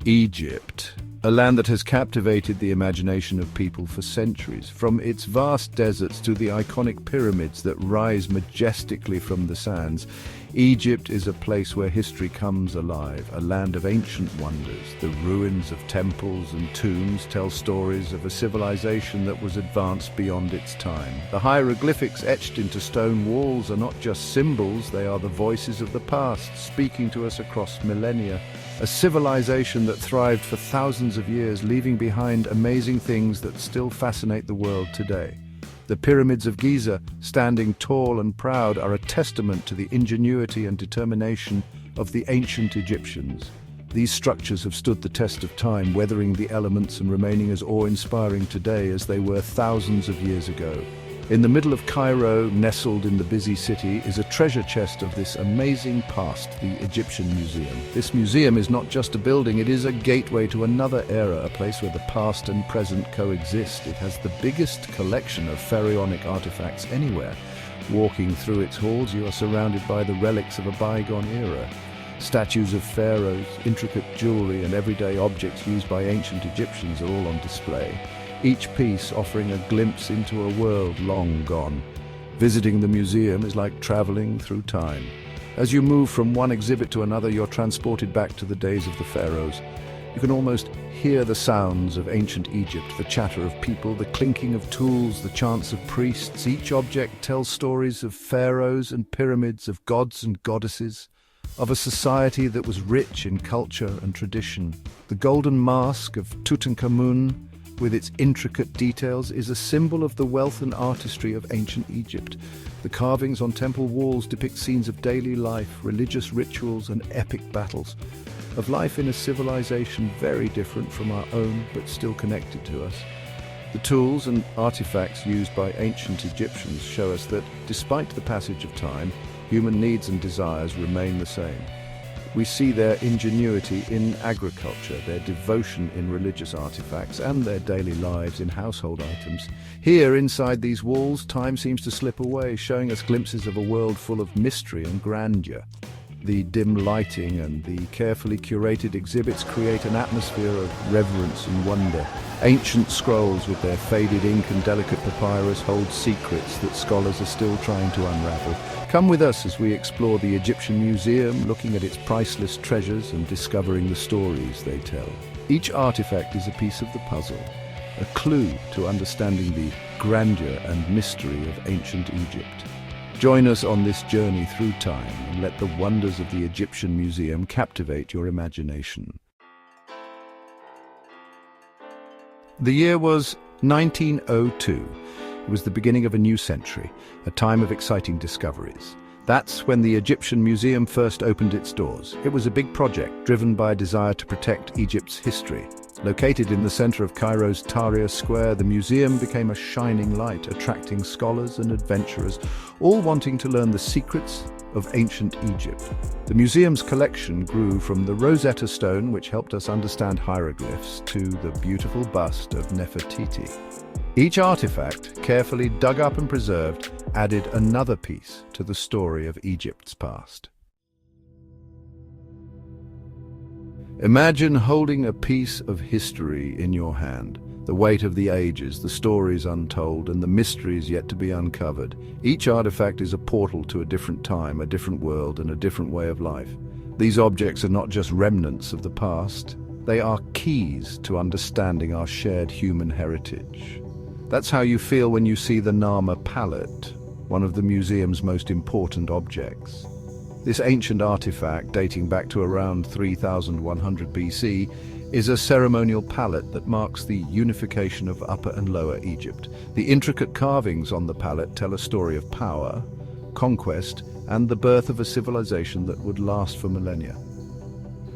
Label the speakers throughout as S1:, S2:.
S1: Egypt, a land that has captivated the imagination of people for centuries. From its vast deserts to the iconic pyramids that rise majestically from the sands, Egypt is a place where history comes alive, a land of ancient wonders. The ruins of temples and tombs tell stories of a civilization that was advanced beyond its time. The hieroglyphics etched into stone walls are not just symbols, they are the voices of the past, speaking to us across millennia. A civilization that thrived for thousands of years, leaving behind amazing things that still fascinate the world today. The pyramids of Giza, standing tall and proud, are a testament to the ingenuity and determination of the ancient Egyptians. These structures have stood the test of time, weathering the elements and remaining as awe-inspiring today as they were thousands of years ago. In the middle of Cairo, nestled in the busy city, is a treasure chest of this amazing past, the Egyptian Museum. This museum is not just a building, it is a gateway to another era, a place where the past and present coexist. It has the biggest collection of pharaonic artifacts anywhere. Walking through its halls, you are surrounded by the relics of a bygone era. Statues of pharaohs, intricate jewelry, and everyday objects used by ancient Egyptians are all on display, each piece offering a glimpse into a world long gone. Visiting the museum is like traveling through time. As you move from one exhibit to another, you're transported back to the days of the pharaohs. You can almost hear the sounds of ancient Egypt, the chatter of people, the clinking of tools, the chants of priests. Each object tells stories of pharaohs and pyramids, of gods and goddesses, of a society that was rich in culture and tradition. The golden mask of Tutankhamun, with its intricate details, is a symbol of the wealth and artistry of ancient Egypt. The carvings on temple walls depict scenes of daily life, religious rituals, and epic battles, of life in a civilization very different from our own, but still connected to us. The tools and artifacts used by ancient Egyptians show us that, despite the passage of time, human needs and desires remain the same. We see their ingenuity in agriculture, their devotion in religious artifacts, and their daily lives in household items. Here, inside these walls, time seems to slip away, showing us glimpses of a world full of mystery and grandeur. The dim lighting and the carefully curated exhibits create an atmosphere of reverence and wonder. Ancient scrolls with their faded ink and delicate papyrus hold secrets that scholars are still trying to unravel. Come with us as we explore the Egyptian Museum, looking at its priceless treasures and discovering the stories they tell. Each artifact is a piece of the puzzle, a clue to understanding the grandeur and mystery of ancient Egypt. Join us on this journey through time and let the wonders of the Egyptian Museum captivate your imagination. The year was 1902. It was the beginning of a new century, a time of exciting discoveries. That's when the Egyptian Museum first opened its doors. It was a big project driven by a desire to protect Egypt's history. Located in the center of Cairo's Tahrir Square, the museum became a shining light, attracting scholars and adventurers, all wanting to learn the secrets of ancient Egypt. The museum's collection grew from the Rosetta Stone, which helped us understand hieroglyphs, to the beautiful bust of Nefertiti. Each artifact, carefully dug up and preserved, added another piece to the story of Egypt's past. Imagine holding a piece of history in your hand, the weight of the ages, the stories untold, and the mysteries yet to be uncovered. Each artifact is a portal to a different time, a different world, and a different way of life. These objects are not just remnants of the past, they are keys to understanding our shared human heritage. That's how you feel when you see the Nama palette, one of the museum's most important objects. This ancient artifact, dating back to around 3100 BC, is a ceremonial palette that marks the unification of Upper and Lower Egypt. The intricate carvings on the palette tell a story of power, conquest, and the birth of a civilization that would last for millennia.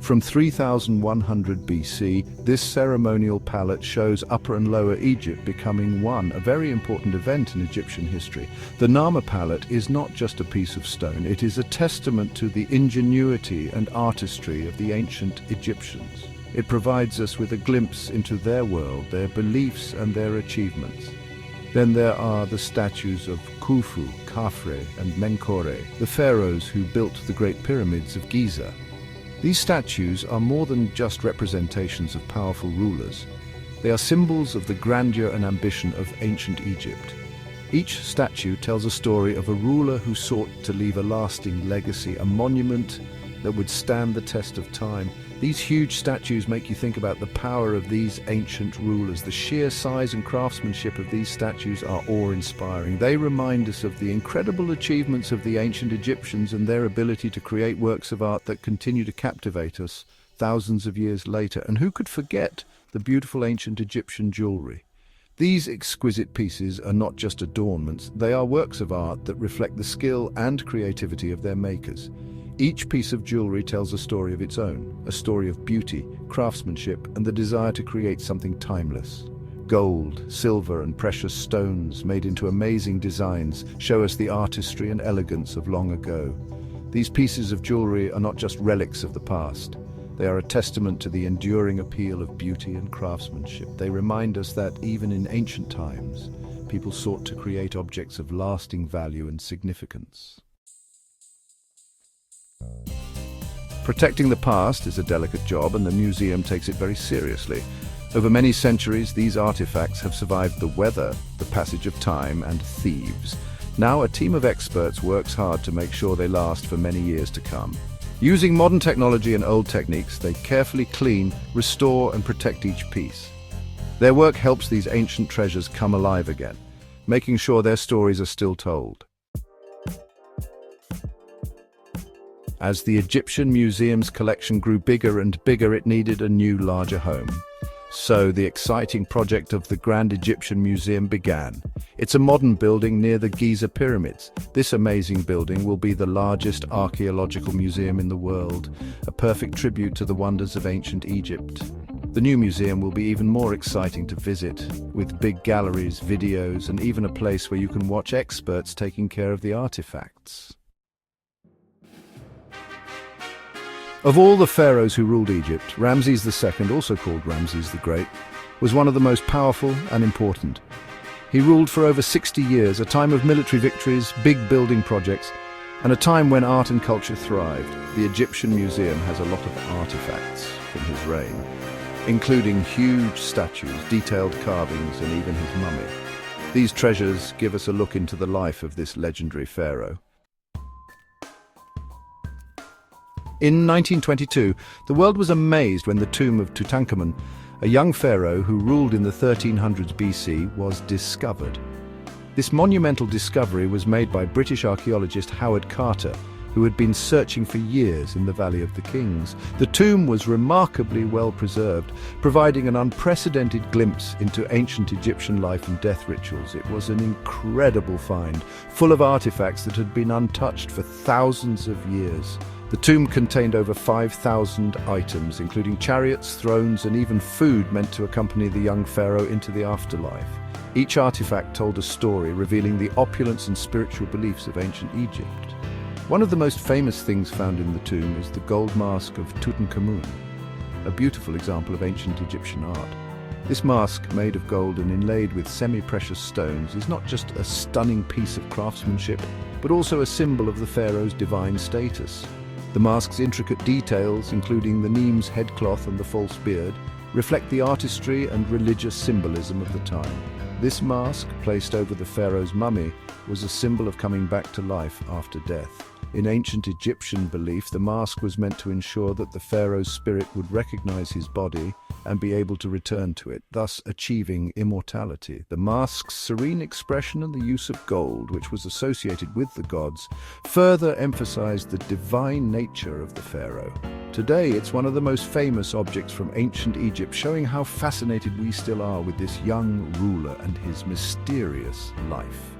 S1: From 3100 BC, this ceremonial palette shows Upper and Lower Egypt becoming one, a very important event in Egyptian history. The Nama palette is not just a piece of stone, it is a testament to the ingenuity and artistry of the ancient Egyptians. It provides us with a glimpse into their world, their beliefs and their achievements. Then there are the statues of Khufu, Khafre and Menkaure, the pharaohs who built the Great Pyramids of Giza. These statues are more than just representations of powerful rulers. They are symbols of the grandeur and ambition of ancient Egypt. Each statue tells a story of a ruler who sought to leave a lasting legacy, a monument that would stand the test of time. These huge statues make you think about the power of these ancient rulers. The sheer size and craftsmanship of these statues are awe-inspiring. They remind us of the incredible achievements of the ancient Egyptians and their ability to create works of art that continue to captivate us thousands of years later. And who could forget the beautiful ancient Egyptian jewelry? These exquisite pieces are not just adornments, they are works of art that reflect the skill and creativity of their makers. Each piece of jewelry tells a story of its own, a story of beauty, craftsmanship, and the desire to create something timeless. Gold, silver, and precious stones made into amazing designs show us the artistry and elegance of long ago. These pieces of jewelry are not just relics of the past. They are a testament to the enduring appeal of beauty and craftsmanship. They remind us that, even in ancient times, people sought to create objects of lasting value and significance. Protecting the past is a delicate job, and the museum takes it very seriously. Over many centuries, these artifacts have survived the weather, the passage of time, and thieves. Now, a team of experts works hard to make sure they last for many years to come. Using modern technology and old techniques, they carefully clean, restore, and protect each piece. Their work helps these ancient treasures come alive again, making sure their stories are still told. As the Egyptian Museum's collection grew bigger and bigger, it needed a new, larger home. So the exciting project of the Grand Egyptian Museum began. It's a modern building near the Giza pyramids. This amazing building will be the largest archaeological museum in the world, a perfect tribute to the wonders of ancient Egypt. The new museum will be even more exciting to visit, with big galleries, videos, and even a place where you can watch experts taking care of the artifacts. Of all the pharaohs who ruled Egypt, Ramses II, also called Ramses the Great, was one of the most powerful and important. He ruled for over 60 years, a time of military victories, big building projects, and a time when art and culture thrived. The Egyptian Museum has a lot of artifacts from his reign, including huge statues, detailed carvings, and even his mummy. These treasures give us a look into the life of this legendary pharaoh. In 1922, the world was amazed when the tomb of Tutankhamun, a young pharaoh who ruled in the 1300s BC, was discovered. This monumental discovery was made by British archaeologist Howard Carter, who had been searching for years in the Valley of the Kings. The tomb was remarkably well preserved, providing an unprecedented glimpse into ancient Egyptian life and death rituals. It was an incredible find, full of artifacts that had been untouched for thousands of years. The tomb contained over 5,000 items, including chariots, thrones, and even food meant to accompany the young pharaoh into the afterlife. Each artifact told a story, revealing the opulence and spiritual beliefs of ancient Egypt. One of the most famous things found in the tomb is the gold mask of Tutankhamun, a beautiful example of ancient Egyptian art. This mask, made of gold and inlaid with semi-precious stones, is not just a stunning piece of craftsmanship, but also a symbol of the pharaoh's divine status. The mask's intricate details, including the Nemes headcloth and the false beard, reflect the artistry and religious symbolism of the time. This mask, placed over the pharaoh's mummy, was a symbol of coming back to life after death. In ancient Egyptian belief, the mask was meant to ensure that the pharaoh's spirit would recognize his body and be able to return to it, thus achieving immortality. The mask's serene expression and the use of gold, which was associated with the gods, further emphasized the divine nature of the pharaoh. Today, it's one of the most famous objects from ancient Egypt, showing how fascinated we still are with this young ruler and his mysterious life.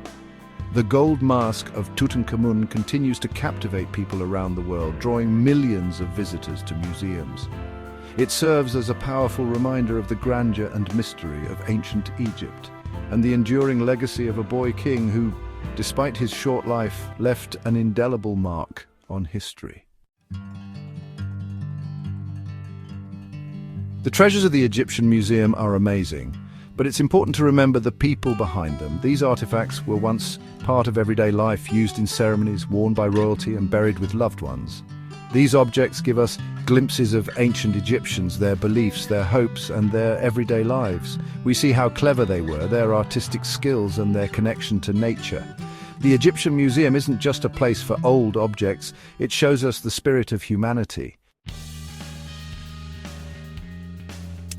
S1: The gold mask of Tutankhamun continues to captivate people around the world, drawing millions of visitors to museums. It serves as a powerful reminder of the grandeur and mystery of ancient Egypt, and the enduring legacy of a boy king who, despite his short life, left an indelible mark on history. The treasures of the Egyptian Museum are amazing, but it's important to remember the people behind them. These artifacts were once part of everyday life, used in ceremonies, worn by royalty, and buried with loved ones. These objects give us glimpses of ancient Egyptians, their beliefs, their hopes, and their everyday lives. We see how clever they were, their artistic skills, and their connection to nature. The Egyptian Museum isn't just a place for old objects, it shows us the spirit of humanity.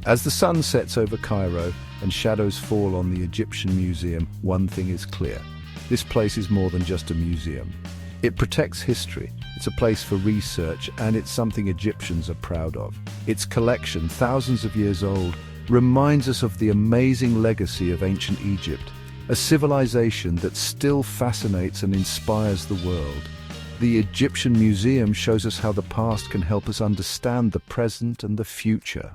S1: As the sun sets over Cairo and shadows fall on the Egyptian Museum, one thing is clear. This place is more than just a museum. It protects history, it's a place for research, and it's something Egyptians are proud of. Its collection, thousands of years old, reminds us of the amazing legacy of ancient Egypt, a civilization that still fascinates and inspires the world. The Egyptian Museum shows us how the past can help us understand the present and the future.